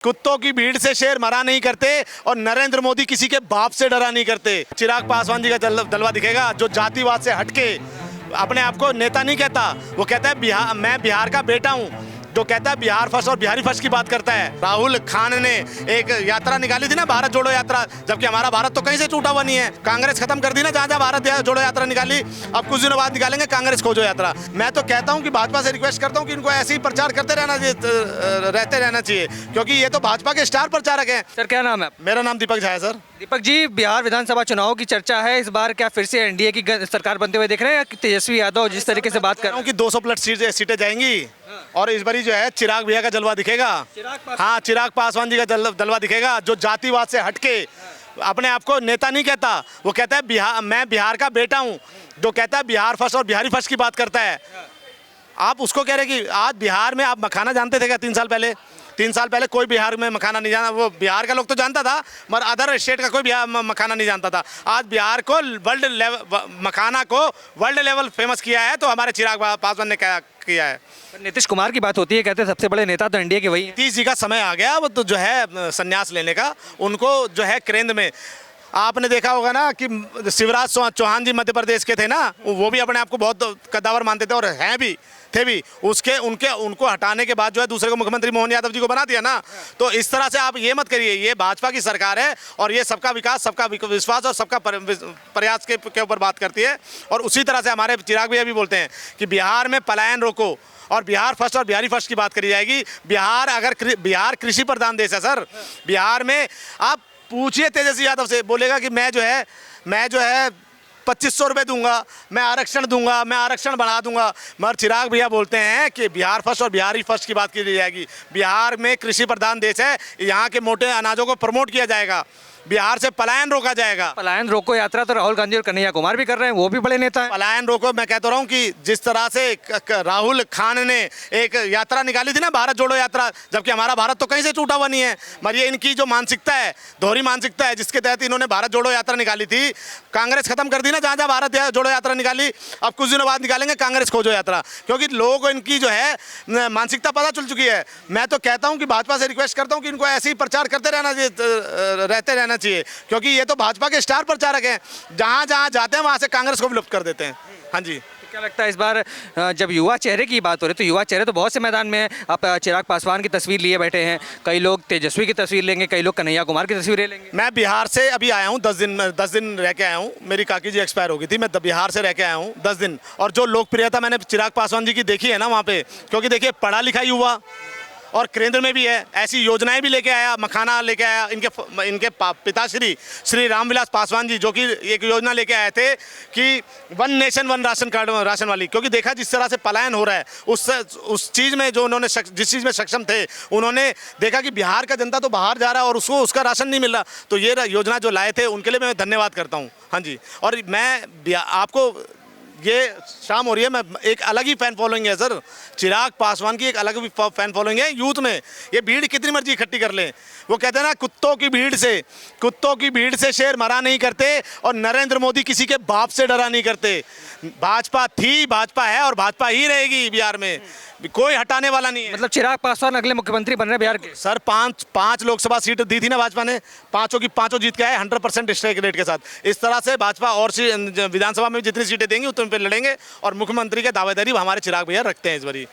कुत्तों की भीड़ से शेर मरा नहीं करते और नरेंद्र मोदी किसी के बाप से डरा नहीं करते। चिराग पासवान जी का जलवा दिखेगा जो जातिवाद से हटके अपने आप को नेता नहीं कहता, वो कहता है मैं बिहार का बेटा हूँ, जो कहता है बिहार फर्स्ट और बिहारी फर्स्ट की बात करता है। राहुल खान ने एक यात्रा निकाली थी ना, भारत जोड़ो यात्रा, जबकि हमारा भारत तो कहीं से टूटा हुआ नहीं है। कांग्रेस खत्म कर दी ना, जहाँ जहाँ भारत जोड़ो यात्रा निकाली, अब कुछ दिनों बाद निकालेंगे कांग्रेस खोजो यात्रा। मैं तो कहता हूँ कि भाजपा से रिक्वेस्ट करता हूँ कि इनको ऐसे ही प्रचार करते रहना चाहिए, क्योंकि ये तो भाजपा के स्टार प्रचारक हैं। सर क्या नाम है आपका? मेरा नाम दीपक झा है सर। दीपक जी, बिहार विधानसभा चुनाव की चर्चा है, इस बार क्या फिर से एनडीए की सरकार बनते हुए देख रहे हैं या तेजस्वी यादव जिस तरीके से बात कर रहे हैं कि 200 प्लस सीटें जाएंगी और इस बारी जो है चिराग भैया का जलवा दिखेगा। हाँ, चिराग पासवान जी का जलवा दिखेगा जो जातिवाद से हटके अपने आप को नेता नहीं कहता, वो कहता है मैं बिहार का बेटा हूँ, जो कहता है बिहार फर्स्ट और बिहारी फर्स्ट की बात करता है। आप उसको कह रहे कि आज बिहार में आप मखाना जानते थे क्या? 3 साल पहले कोई बिहार में मखाना नहीं जाना, वो बिहार का लोग तो जानता था मगर अदर स्टेट का कोई बिहार मखाना नहीं जानता था। आज बिहार को मखाना को वर्ल्ड लेवल फेमस किया है, तो हमारे चिराग पासवान ने क्या किया है। नीतीश कुमार की बात होती है, कहते हैं सबसे बड़े नेता तो एनडीए के वही हैं। नीतीश जी का समय आ गया, वो तो जो है संन्यास लेने का, उनको जो है केंद्र में आपने देखा होगा ना कि शिवराज चौहान जी मध्य प्रदेश के थे ना, वो भी अपने आप को बहुत कद्दावर मानते थे और हैं भी थे भी। उनको हटाने के बाद जो है दूसरे को मुख्यमंत्री मोहन यादव जी को बना दिया ना। तो इस तरह से आप ये मत करिए, ये भाजपा की सरकार है और ये सबका विकास, सबका विश्वास और सबका प्रयास के ऊपर बात करती है। और उसी तरह से हमारे चिराग भैया भी बोलते हैं कि बिहार में पलायन रोको और बिहार फर्स्ट और बिहारी फर्स्ट की बात करी जाएगी। बिहार कृषि प्रधान देश है सर। बिहार में आप पूछिए तेजस्वी यादव से, बोलेगा कि मैं जो है 2500 रुपये दूंगा, मैं आरक्षण दूंगा, मैं आरक्षण बढ़ा दूंगा। मगर चिराग भैया बोलते हैं कि बिहार फर्स्ट और बिहारी फर्स्ट की बात की जाएगी। बिहार में कृषि प्रधान देश है, यहाँ के मोटे अनाजों को प्रमोट किया जाएगा, बिहार से पलायन रोका जाएगा। पलायन रोको यात्रा तो राहुल गांधी और कन्हैया कुमार भी कर रहे हैं, वो भी बड़े नेता हैं। पलायन रोको, मैं कहता रहा हूँ कि जिस तरह से राहुल खान ने एक यात्रा निकाली थी ना, भारत जोड़ो यात्रा, जबकि हमारा भारत तो कहीं से टूटा हुआ नहीं है। मगर ये इनकी जो मानसिकता है, दोहरी मानसिकता है, जिसके तहत इन्होंने भारत जोड़ो यात्रा निकाली थी। कांग्रेस खत्म कर दी ना, जहाँ जहाँ भारत जोड़ो यात्रा निकाली, अब कुछ दिनों बाद निकालेंगे कांग्रेस खोजो यात्रा, क्योंकि लोगों को इनकी जो है मानसिकता पता चल चुकी है। मैं तो कहता हूँ कि भाजपा से रिक्वेस्ट करता हूँ कि इनको ऐसे ही प्रचार करते रहना चाहिए, क्योंकि ये तो भाजपा के स्टार प्रचारक हैं, जहाँ जहाँ जाते हैं वहाँ से कांग्रेस को विलुप्त कर देते हैं। हाँ जी। क्या लगता है इस बार जब युवा चेहरे की बात हो रही है तो युवा चेहरे तो बहुत से मैदान में हैं। आप चिराग पासवान की तस्वीर लिए बैठे हैं, कई लोग तेजस्वी की तस्वीर लेंगे, कई लोग कन्हैया कुमार की तस्वीरें लेंगे। मैं बिहार से अभी आया हूँ, 10 दिन रह के आया हूँ। मेरी काकी जी एक्सपायर हो गई थी, मैं बिहार से रह के आया हूँ 10 दिन। और जो लोकप्रियता मैंने चिराग पासवान जी की देखी है ना वहाँ पे, क्योंकि देखिए पढ़ा लिखा युवा और केंद्र में भी है, ऐसी योजनाएं भी लेके आया, मखाना लेके आया। इनके पिताश्री श्री रामविलास पासवान जी, जो कि एक योजना लेके आए थे कि 1 नेशन 1 राशन कार्ड, राशन वाली। क्योंकि देखा जिस तरह से पलायन हो रहा है, उस चीज़ में जो उन्होंने जिस चीज़ में सक्षम थे, उन्होंने देखा कि बिहार का जनता तो बाहर जा रहा है और उसको उसका राशन नहीं मिल रहा। तो ये योजना जो लाए थे उनके लिए मैं धन्यवाद करता हूँ। हाँ जी। और मैं आपको ये शाम हो रही है, मैं एक अलग ही फैन फॉलोइंग है सर, चिराग पासवान की एक अलग भी फैन फॉलोइंग है यूथ में। ये भीड़ कितनी मर्जी इकट्ठी कर लें, वो कहते हैं ना कुत्तों की भीड़ से शेर मरा नहीं करते और नरेंद्र मोदी किसी के बाप से डरा नहीं करते। भाजपा थी, भाजपा है और भाजपा ही रहेगी। बिहार में कोई हटाने वाला नहीं है। मतलब चिराग पासवान अगले मुख्यमंत्री बन रहे हैं बिहार के? सर 5 लोकसभा सीट दी थी ना भाजपा ने, 5 की 5 जीत के आए 100% स्ट्राइक रेट के साथ। इस तरह से भाजपा और विधानसभा में जितनी सीटें देंगी उतने पे लड़ेंगे और मुख्यमंत्री के दावेदारी हमारे चिराग भैया रखते हैं इस बारी।